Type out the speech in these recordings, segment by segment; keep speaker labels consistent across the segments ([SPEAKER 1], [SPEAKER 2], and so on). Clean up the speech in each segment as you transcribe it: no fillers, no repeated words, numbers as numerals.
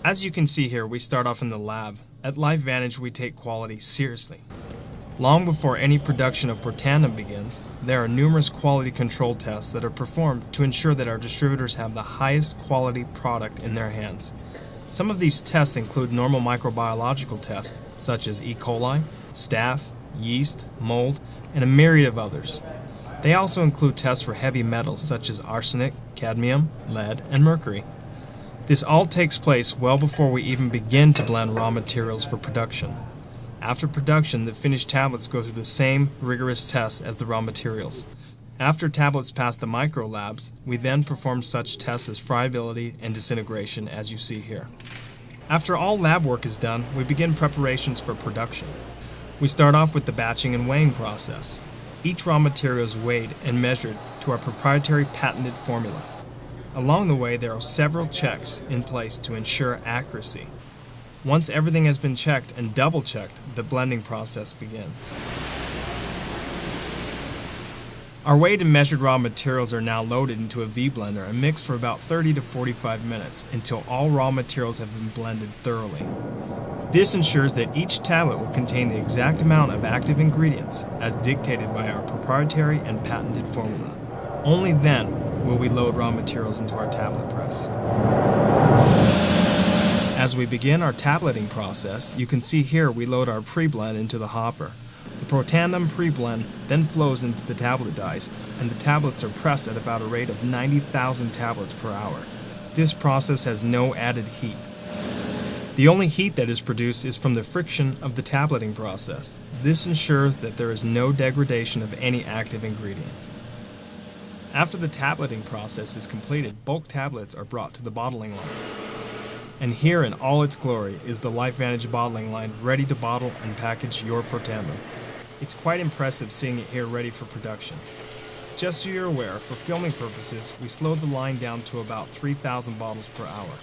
[SPEAKER 1] As you can see here, we start off in the lab. At LifeVantage, we take quality seriously. Long before any production of Protandim begins, there are numerous quality control tests that are performed to ensure that our distributors have the highest quality product in their hands. Some of these tests include normal microbiological tests, such as E. coli, staph, yeast, mold, and a myriad of others. They also include tests for heavy metals such as arsenic, cadmium, lead, and mercury. This all takes place well before we even begin to blend raw materials for production. After production, the finished tablets go through the same rigorous tests as the raw materials. After tablets pass the micro labs, we then perform such tests as friability and disintegration, as you see here. After all lab work is done, we begin preparations for production. We start off with the batching and weighing process. Each raw material is weighed and measured to our proprietary patented formula. Along the way, there are several checks in place to ensure accuracy. Once everything has been checked and double-checked, the blending process begins. Our weighed and measured raw materials are now loaded into a V-blender and mixed for about 30 to 45 minutes until all raw materials have been blended thoroughly. This ensures that each tablet will contain the exact amount of active ingredients as dictated by our proprietary and patented formula. Only then will we load raw materials into our tablet press. As we begin our tableting process, you can see here we load our pre-blend into the hopper. The Protandim pre-blend then flows into the tablet dies, and the tablets are pressed at about a rate of 90,000 tablets per hour. This process has no added heat. The only heat that is produced is from the friction of the tableting process. This ensures that there is no degradation of any active ingredients. After the tableting process is completed, bulk tablets are brought to the bottling line. And here in all its glory is the LifeVantage bottling line ready to bottle and package your Protandim. It's quite impressive seeing it here ready for production. Just so you're aware, for filming purposes, we slowed the line down to about 3,000 bottles per hour.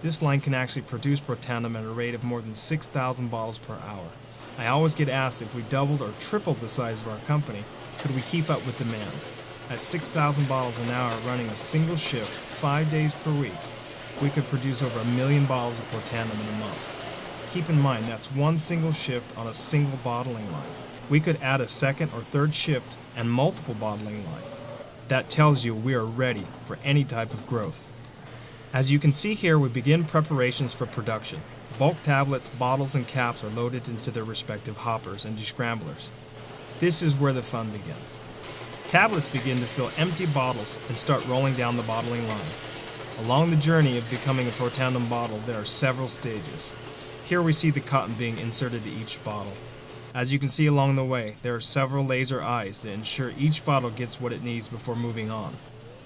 [SPEAKER 1] This line can actually produce Protandim at a rate of more than 6,000 bottles per hour. I always get asked if we doubled or tripled the size of our company, could we keep up with demand? At 6,000 bottles an hour running a single shift 5 days per week, we could produce over 1 million bottles of Protandim in a month. Keep in mind that's one single shift on a single bottling line. We could add a second or third shift and multiple bottling lines. That tells you we are ready for any type of growth. As you can see here, we begin preparations for production. Bulk tablets, bottles, and caps are loaded into their respective hoppers and descramblers. This is where the fun begins. Tablets begin to fill empty bottles and start rolling down the bottling line. Along the journey of becoming a Protandim bottle, there are several stages. Here we see the cotton being inserted to each bottle. As you can see along the way, there are several laser eyes that ensure each bottle gets what it needs before moving on,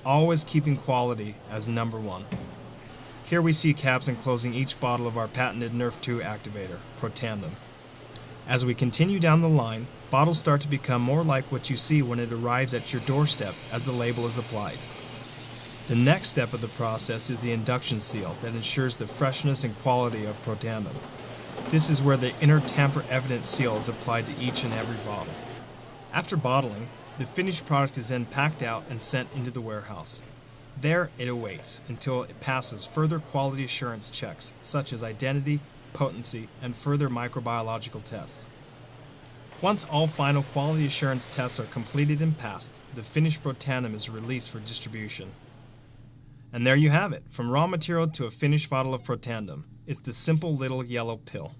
[SPEAKER 1] always keeping quality as number one. Here we see caps enclosing each bottle of our patented Nerf 2 activator, Protandim. As we continue down the line, bottles start to become more like what you see when it arrives at your doorstep as the label is applied. The next step of the process is the induction seal that ensures the freshness and quality of Protandim. This is where the inner tamper-evident seal is applied to each and every bottle. After bottling, the finished product is then packed out and sent into the warehouse. There it awaits until it passes further quality assurance checks such as identity, potency, and further microbiological tests. Once all final quality assurance tests are completed and passed, the finished Protandim is released for distribution. And there you have it, from raw material to a finished bottle of Protandim. It's the simple little yellow pill.